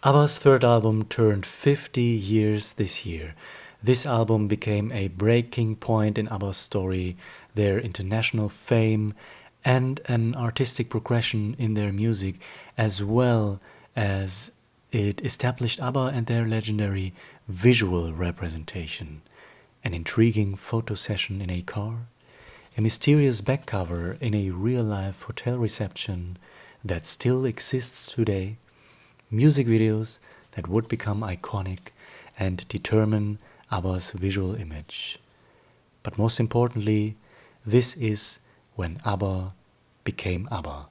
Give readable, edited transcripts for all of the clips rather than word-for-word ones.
ABBA's third album turned 50 years this year. This album became a breaking point in ABBA's story, their international fame, and an artistic progression in their music, as well as it established ABBA and their legendary visual representation. An intriguing photo session in a car, a mysterious back cover in a real-life hotel reception that still exists today, music videos that would become iconic and determine ABBA's visual image. But most importantly, this is when ABBA became ABBA,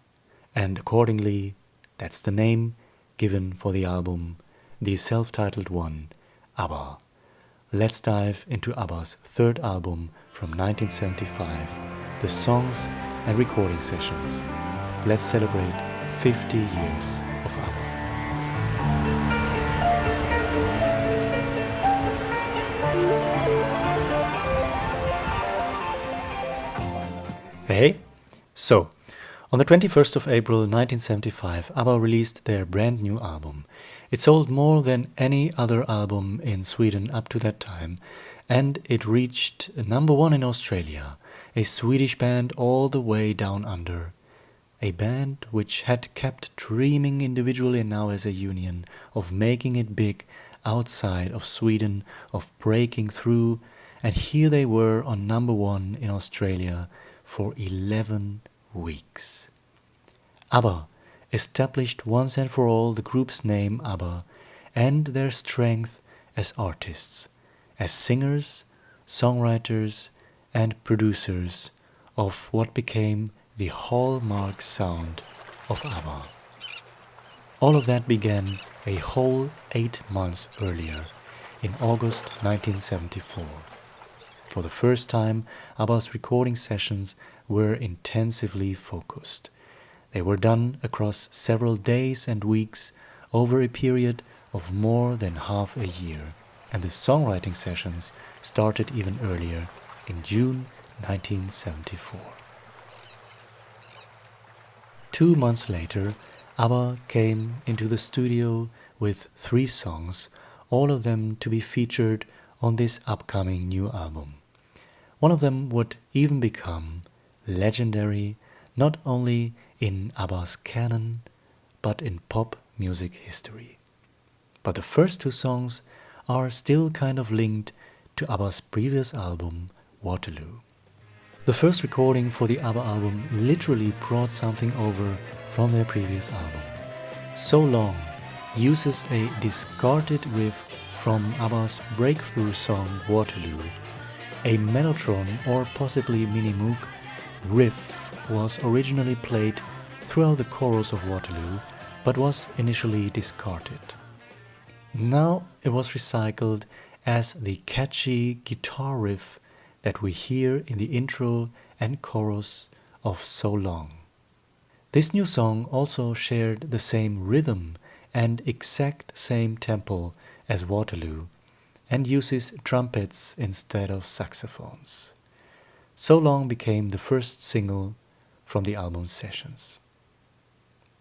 and accordingly, that's the name given for the album, the self-titled one, ABBA. Let's dive into ABBA's third album from 1975, the songs and recording sessions. Let's celebrate 50 years of ABBA. Hey, so on the 21st of April 1975, ABBA released their brand new album. It sold more than any other album in Sweden up to that time, and it reached number one in Australia, a Swedish band all the way down under. A band which had kept dreaming individually and now as a union of making it big outside of Sweden, of breaking through, and here they were on number one in Australia for 11 weeks. ABBA established once and for all the group's name ABBA and their strength as artists, as singers, songwriters and producers of what became the hallmark sound of ABBA. All of that began a whole 8 months earlier, in August 1974. For the first time, ABBA's recording sessions were intensively focused. They were done across several days and weeks over a period of more than half a year, and the songwriting sessions started even earlier, in June 1974. 2 months later, ABBA came into the studio with 3 songs, all of them to be featured on this upcoming new album. One of them would even become legendary not only in ABBA's canon, but in pop music history. But the first 2 songs are still kind of linked to ABBA's previous album, Waterloo. The first recording for the ABBA album literally brought something over from their previous album. So Long uses a discarded riff from ABBA's breakthrough song Waterloo. A mellotron or possibly mini-moog riff was originally played throughout the chorus of Waterloo, but was initially discarded. Now it was recycled as the catchy guitar riff that we hear in the intro and chorus of So Long. This new song also shared the same rhythm and exact same tempo as Waterloo, and uses trumpets instead of saxophones. So Long became the first single from the album sessions.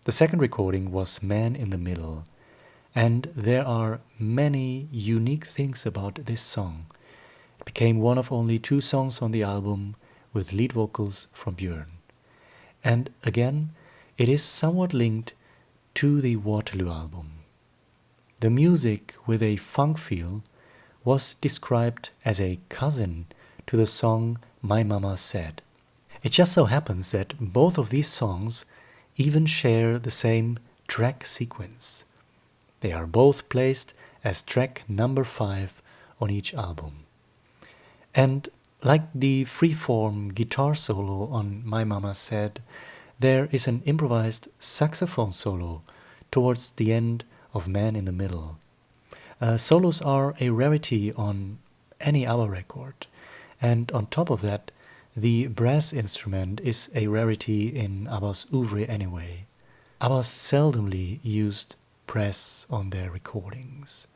The second recording was Man in the Middle, and there are many unique things about this song. It became one of only 2 songs on the album with lead vocals from Björn. And again, it is somewhat linked to the Waterloo album. The music with a funk feel was described as a cousin to the song My Mama Said. It just so happens that both of these songs even share the same track sequence. They are both placed as track number 5 on each album. And like the freeform guitar solo on My Mama Said, there is an improvised saxophone solo towards the end of Man in the Middle. Solos are a rarity on any ABBA record, and on top of that, the brass instrument is a rarity in ABBA's oeuvre anyway. ABBA seldomly used brass on their recordings.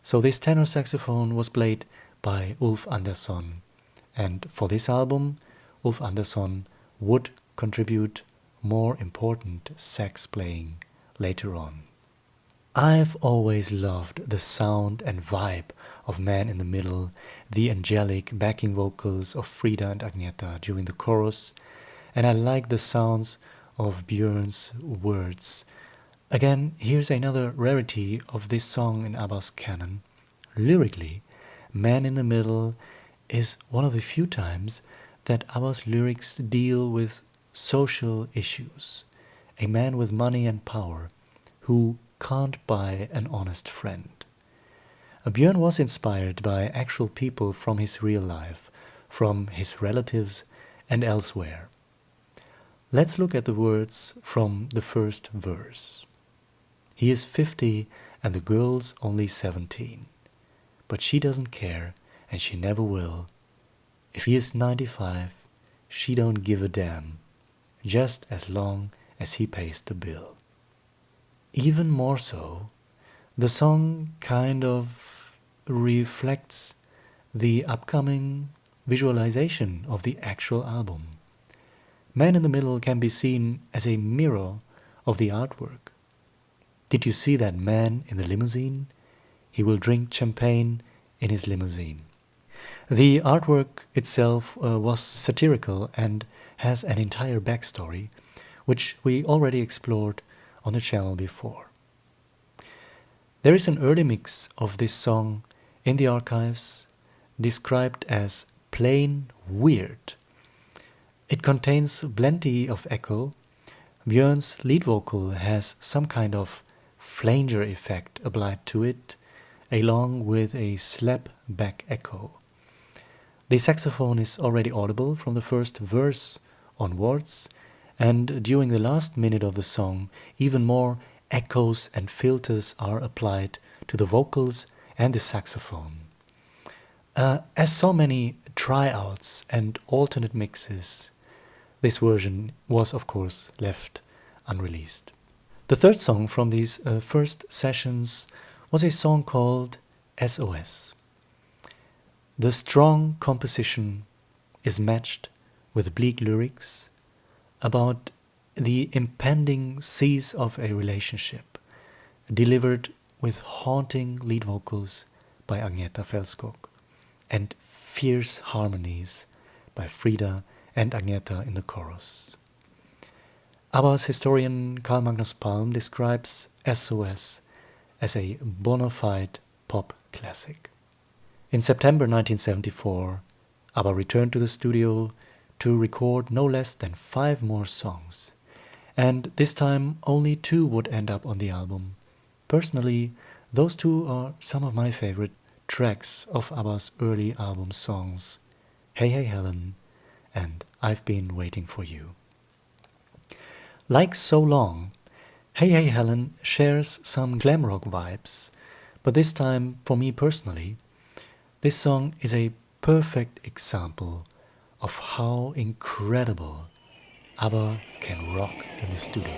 So this tenor saxophone was played by Ulf Andersson, and for this album, Ulf Andersson would contribute more important sax playing later on. I've always loved the sound and vibe of Man in the Middle, the angelic backing vocals of Frida and Agneta during the chorus, and I like the sounds of Björn's words. Again, here's another rarity of this song in ABBA's canon. Lyrically, Man in the Middle is one of the few times that ABBA's lyrics deal with social issues. A man with money and power who can't buy an honest friend. Björn was inspired by actual people from his real life, from his relatives and elsewhere. Let's look at the words from the first verse. He is 50 and the girl's only 17. But she doesn't care and she never will. If he is 95, she don't give a damn, just as long as he pays the bill. Even more so, the song kind of reflects the upcoming visualization of the actual album. Man in the Middle can be seen as a mirror of the artwork. Did you see that man in the limousine? He will drink champagne in his limousine. The artwork itself was satirical and has an entire backstory, which we already explored on the channel before. There is an early mix of this song in the archives described as plain weird. It contains plenty of echo. Björn's lead vocal has some kind of flanger effect applied to it, along with a slap back echo. The saxophone is already audible from the first verse onwards, and during the last minute of the song, even more echoes and filters are applied to the vocals and the saxophone. As so many tryouts and alternate mixes, this version was of course left unreleased. The third song from these first sessions was a song called SOS. The strong composition is matched with bleak lyrics about the impending cease of a relationship, delivered with haunting lead vocals by Agneta Fältskog and fierce harmonies by Frida and Agneta in the chorus. ABBA's historian Carl Magnus Palm describes SOS as a bona fide pop classic. In September 1974, ABBA returned to the studio to record no less than 5 more songs, and this time only 2 would end up on the album. Personally, those 2 are some of my favorite tracks of ABBA's early album songs, Hey Hey Helen and I've Been Waiting for You. Like So Long, Hey Hey Helen shares some glam rock vibes, but this time, for me personally, this song is a perfect example of how incredible ABBA can rock in the studio.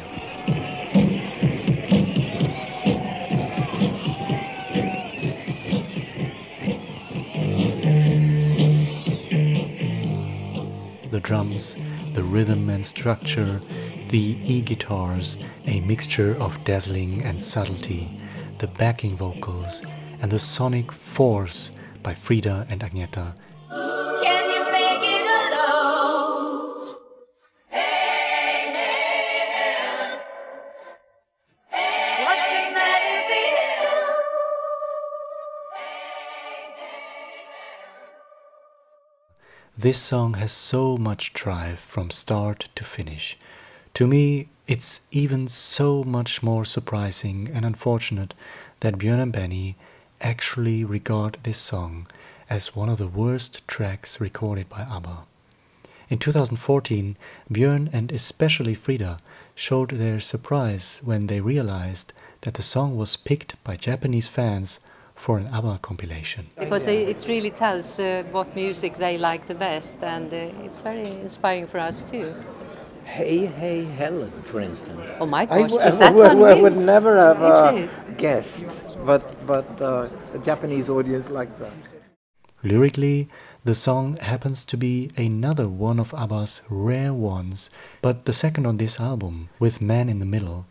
The drums, the rhythm and structure, the e-guitars, a mixture of dazzling and subtlety, the backing vocals, and the sonic force by Frida and Agneta. Can you make it alone? Hey, hey, Helen. Hey, what's the matter with you? Hey, hey, Helen. This song has so much drive from start to finish. To me, it's even so much more surprising and unfortunate that Björn and Benny actually regard this song as one of the worst tracks recorded by ABBA. In 2014, Björn and especially Frida showed their surprise when they realized that the song was picked by Japanese fans for an ABBA compilation. Because it really tells what music they like the best, and it's very inspiring for us too. Hey Hey Helen, for instance. Oh my gosh, is that one I real? would never have Is it? guessed, but the Japanese audience liked that. Lyrically, the song happens to be another one of ABBA's rare ones, but the second on this album, with Man in the Middle,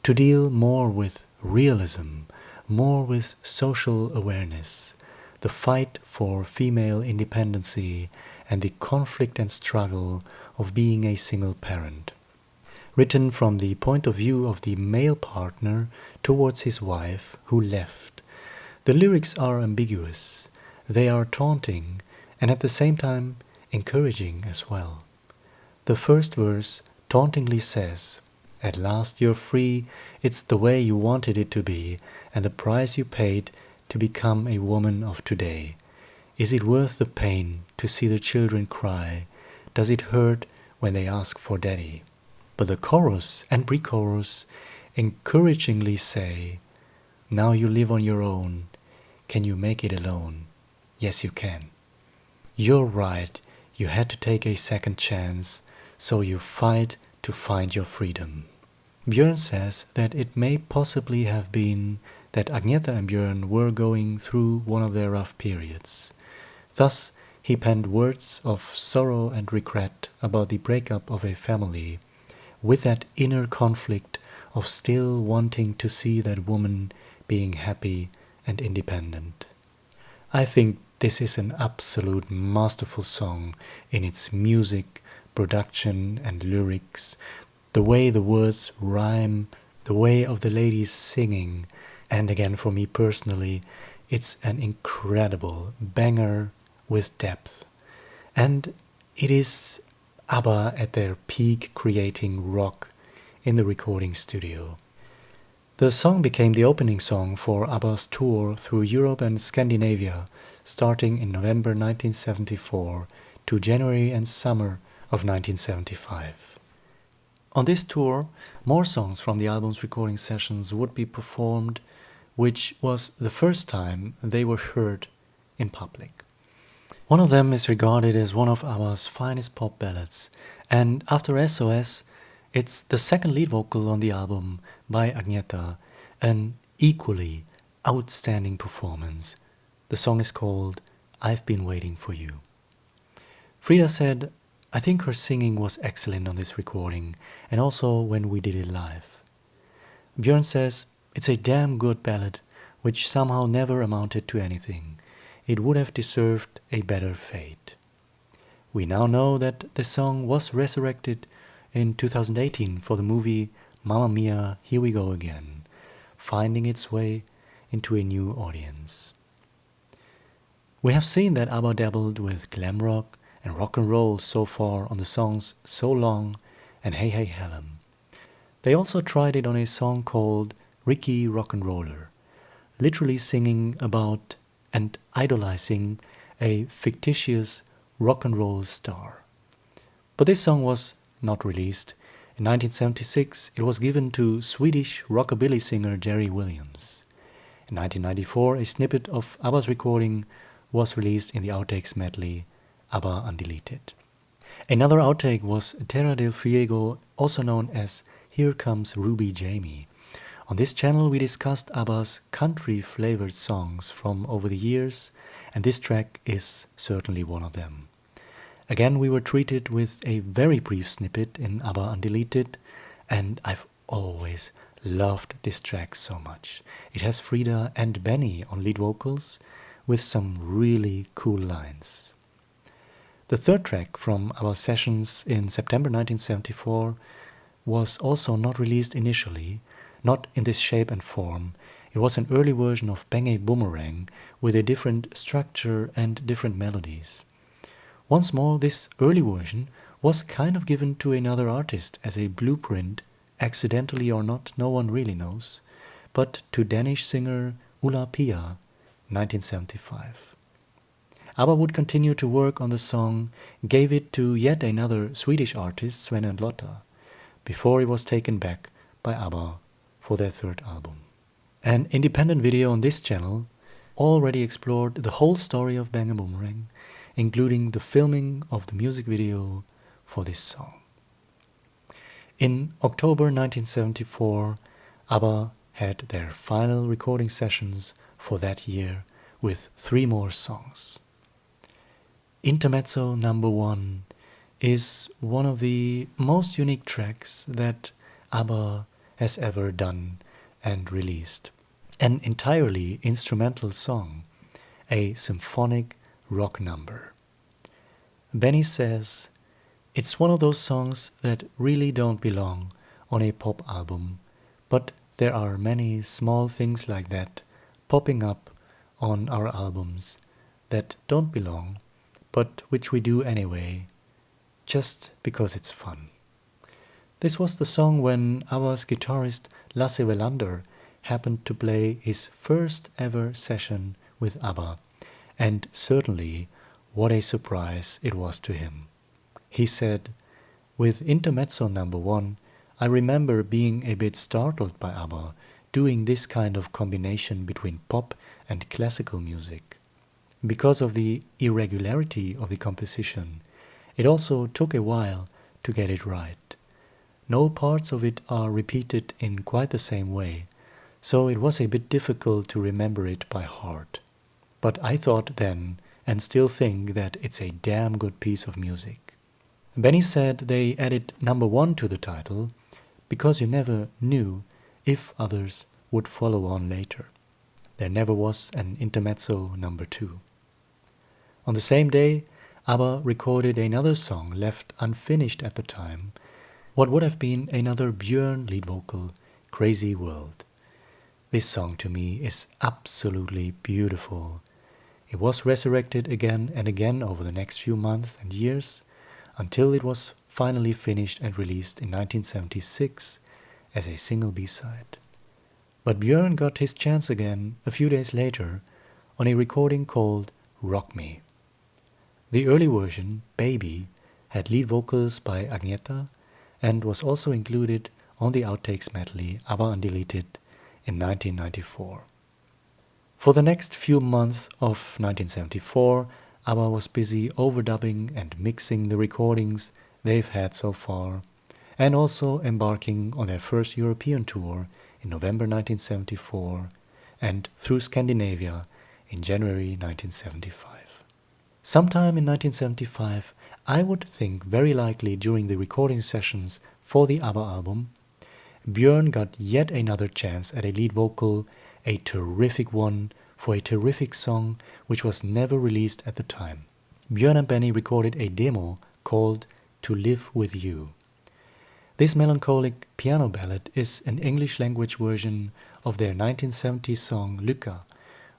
to deal more with realism, more with social awareness, the fight for female independency and the conflict and struggle of being a single parent. Written from the point of view of the male partner towards his wife who left. The lyrics are ambiguous, they are taunting, and at the same time encouraging as well. The first verse tauntingly says, "At last you're free, it's the way you wanted it to be, and the price you paid to become a woman of today. Is it worth the pain to see the children cry? Does it hurt when they ask for daddy?" But the chorus and pre-chorus encouragingly say, "Now you live on your own. Can you make it alone? Yes, you can. You're right, you had to take a second chance, so you fight to find your freedom." Björn says that it may possibly have been that Agneta and Björn were going through one of their rough periods. Thus, he penned words of sorrow and regret about the breakup of a family, with that inner conflict of still wanting to see that woman being happy and independent. I think this is an absolute masterful song in its music, production and lyrics, the way the words rhyme, the way of the ladies singing, and again for me personally, it's an incredible banger with depth. And it is ABBA at their peak creating rock in the recording studio. The song became the opening song for ABBA's tour through Europe and Scandinavia, starting in November 1974 to January and summer of 1975. On this tour, more songs from the album's recording sessions would be performed, which was the first time they were heard in public. One of them is regarded as one of ABBA's finest pop ballads, and after SOS, it's the second lead vocal on the album by Agneta, an equally outstanding performance. The song is called "I've Been Waiting for You." Frida said, "I think her singing was excellent on this recording, and also when we did it live." Björn says, "It's a damn good ballad, which somehow never amounted to anything. It would have deserved a better fate." We now know that the song was resurrected in 2018 for the movie Mamma Mia, Here We Go Again, finding its way into a new audience. We have seen that ABBA dabbled with glam rock and rock and roll so far on the songs So Long and Hey Hey Helen. They also tried it on a song called Rikky Rock and Roller, literally singing about and idolizing a fictitious rock and roll star. But this song was not released. In 1976, it was given to Swedish rockabilly singer Jerry Williams. In 1994, a snippet of ABBA's recording was released in the Outtakes medley, ABBA Undeleted. Another outtake was Terra del Fuego, also known as Here Comes Ruby Jamie. On this channel we discussed ABBA's country-flavored songs from over the years, and this track is certainly one of them. Again, we were treated with a very brief snippet in ABBA Undeleted, and I've always loved this track so much. It has Frida and Benny on lead vocals, with some really cool lines. The third track from our sessions in September 1974 was also not released initially, not in this shape and form. It was an early version of Bang-A-Boomerang with a different structure and different melodies. Once more, this early version was kind of given to another artist as a blueprint, accidentally or not, no one really knows, but to Danish singer Ulla Pia, 1975. ABBA would continue to work on the song, gave it to yet another Swedish artist, Sven and Lotta, before it was taken back by ABBA for their third album. An independent video on this channel already explored the whole story of Bang-A-Boomerang, including the filming of the music video for this song. In October 1974, ABBA had their final recording sessions for that year with 3 more songs. Intermezzo number 1 is one of the most unique tracks that ABBA has ever done and released. An entirely instrumental song, a symphonic rock number. Benny says, "It's one of those songs that really don't belong on a pop album, but there are many small things like that popping up on our albums that don't belong, but which we do anyway, just because it's fun." This was the song when ABBA's guitarist Lasse Welander happened to play his first ever session with ABBA, and certainly what a surprise it was to him. He said, "With Intermezzo number 1, I remember being a bit startled by ABBA doing this kind of combination between pop and classical music. Because of the irregularity of the composition, it also took a while to get it right. No parts of it are repeated in quite the same way, so it was a bit difficult to remember it by heart. But I thought then, and still think, that it's a damn good piece of music." Benny said they added number 1 to the title because you never knew if others would follow on later. There never was an Intermezzo number 2. On the same day, ABBA recorded another song left unfinished at the time, what would have been another Björn lead vocal, Crazy World. This song to me is absolutely beautiful. It was resurrected again and again over the next few months and years, until it was finally finished and released in 1976 as a single B-side. But Björn got his chance again a few days later on a recording called Rock Me. The early version, Baby, had lead vocals by Agneta and was also included on the Outtakes medley ABBA Undeleted in 1994. For the next few months of 1974, ABBA was busy overdubbing and mixing the recordings they've had so far, and also embarking on their first European tour in November 1974 and through Scandinavia in January 1975. Sometime in 1975, I would think very likely during the recording sessions for the ABBA album, Björn got yet another chance at a lead vocal, a terrific one for a terrific song which was never released at the time. Björn and Benny recorded a demo called To Live With You. This melancholic piano ballad is an English language version of their 1970s song Lycka,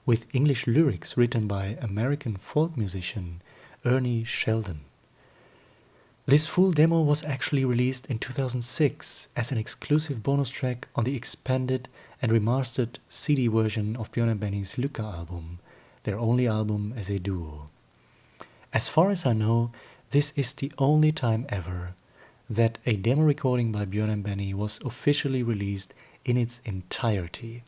with English lyrics written by American folk musician Ernie Sheldon. This full demo was actually released in 2006 as an exclusive bonus track on the expanded and remastered CD version of Björn and Benny's Lycka album, their only album as a duo. As far as I know, this is the only time ever that a demo recording by Björn and Benny was officially released in its entirety.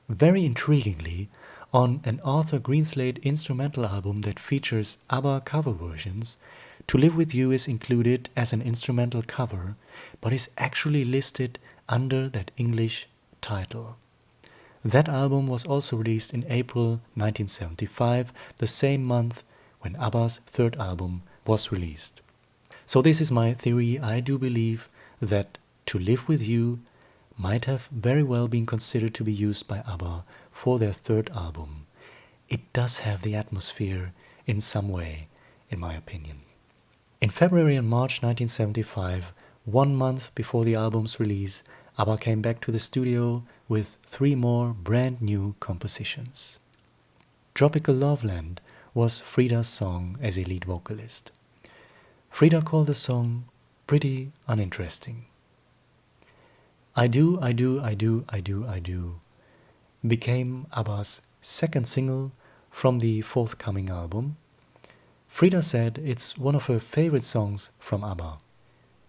Very intriguingly, on an Arthur Greenslade instrumental album that features ABBA cover versions, To Live With You is included as an instrumental cover, but is actually listed under that English title. That album was also released in April 1975, the same month when ABBA's third album was released. So this is my theory. I do believe that To Live With You might have very well been considered to be used by ABBA for their third album. It does have the atmosphere in some way, in my opinion. In February and March 1975, 1 month before the album's release, ABBA came back to the studio with 3 more brand new compositions. Tropical Loveland was Frida's song as a lead vocalist. Frida called the song pretty uninteresting. I Do, I Do, I Do, I Do, I Do became ABBA's second single from the forthcoming album. Frida said it's one of her favorite songs from ABBA.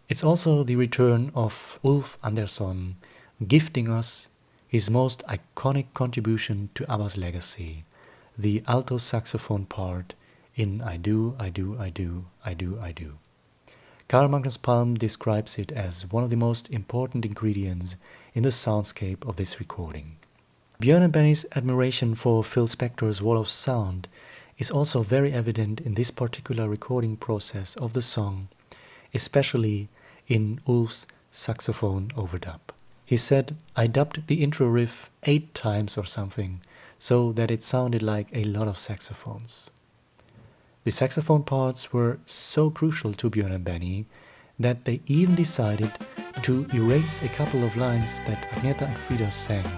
It's also the return of Ulf Andersson, gifting us his most iconic contribution to ABBA's legacy, the alto saxophone part in I Do, I Do, I Do, I Do, I Do. Carl Magnus Palm describes it as one of the most important ingredients in the soundscape of this recording. Björn and Benny's admiration for Phil Spector's Wall of Sound is also very evident in this particular recording process of the song, especially in Ulf's saxophone overdub. He said, I dubbed the intro riff 8 times or something, so that it sounded like a lot of saxophones. The saxophone parts were so crucial to Björn and Benny that they even decided to erase a couple of lines that Agneta and Frida sang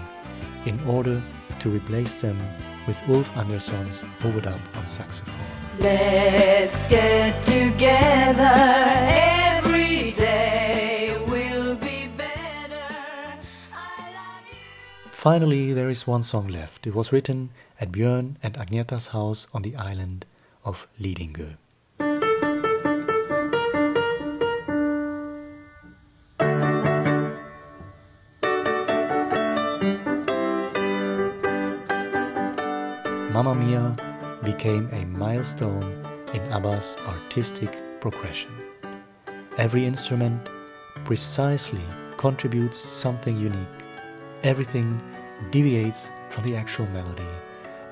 in order to replace them with Ulf Andersson's overdub on saxophone. Let's get together every day will be better. I love you. Finally, there is one song left. It was written at Björn and Agneta's house on the island of Lidingö. Mamma Mia became a milestone in ABBA's artistic progression. Every instrument precisely contributes something unique. Everything deviates from the actual melody.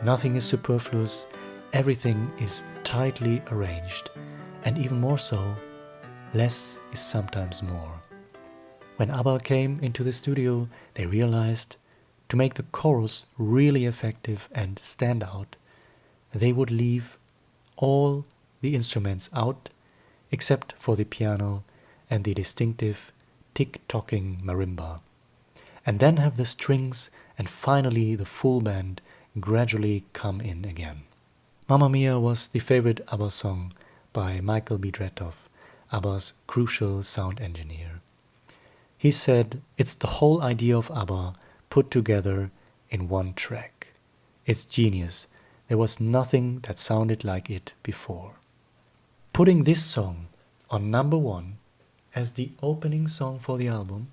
Nothing is superfluous. Everything is tightly arranged. And even more so, less is sometimes more. When ABBA came into the studio, they realized to make the chorus really effective and stand out, they would leave all the instruments out except for the piano and the distinctive tick-tocking marimba, and then have the strings and finally the full band gradually come in again. Mamma Mia was the favorite ABBA song by Michael B. Dretov, ABBA's crucial sound engineer. He said, it's the whole idea of ABBA put together in one track. It's genius. There was nothing that sounded like it before. Putting this song on number 1 as the opening song for the album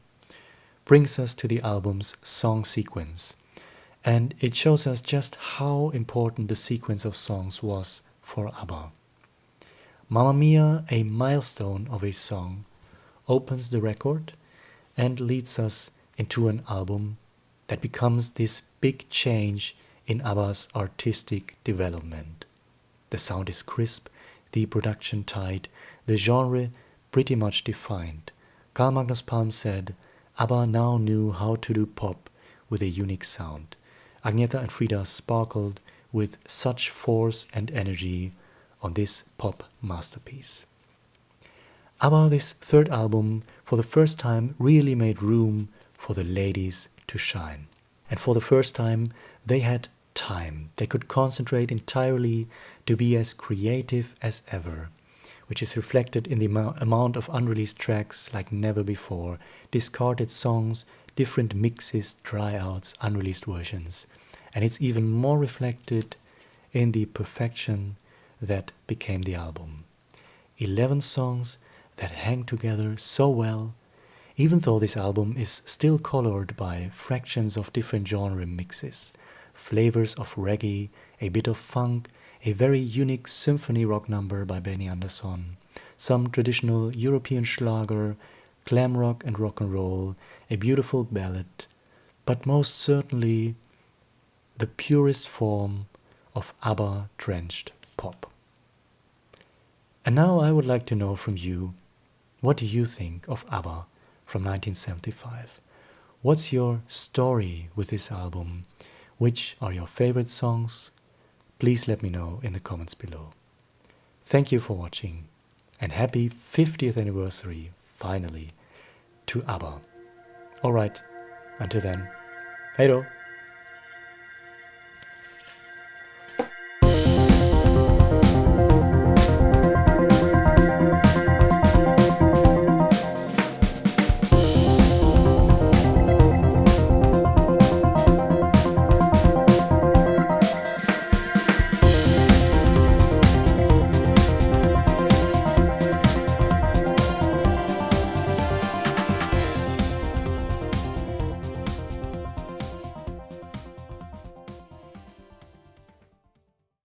brings us to the album's song sequence, and it shows us just how important the sequence of songs was for ABBA. Mamma Mia, a milestone of a song, opens the record and leads us into an album that becomes this big change in ABBA's artistic development. The sound is crisp, the production tight, the genre pretty much defined. Carl Magnus Palm said, ABBA now knew how to do pop with a unique sound. Agneta and Frida sparkled with such force and energy on this pop masterpiece. ABBA, this third album, for the first time really made room for the ladies to shine. And for the first time, they had time. They could concentrate entirely to be as creative as ever, which is reflected in the amount of unreleased tracks like never before, discarded songs, different mixes, tryouts, unreleased versions. And it's even more reflected in the perfection that became the album. 11 songs that hang together so well, even though this album is still colored by fractions of different genre mixes, flavors of reggae, a bit of funk, a very unique symphony rock number by Benny Andersson, some traditional European Schlager, glam rock and rock and roll, a beautiful ballad, but most certainly the purest form of ABBA-drenched pop. And now I would like to know from you, what do you think of ABBA from 1975? What's your story with this album? Which are your favorite songs? Please let me know in the comments below. Thank you for watching, and happy 50th anniversary, finally, to ABBA. Alright, until then, hej då!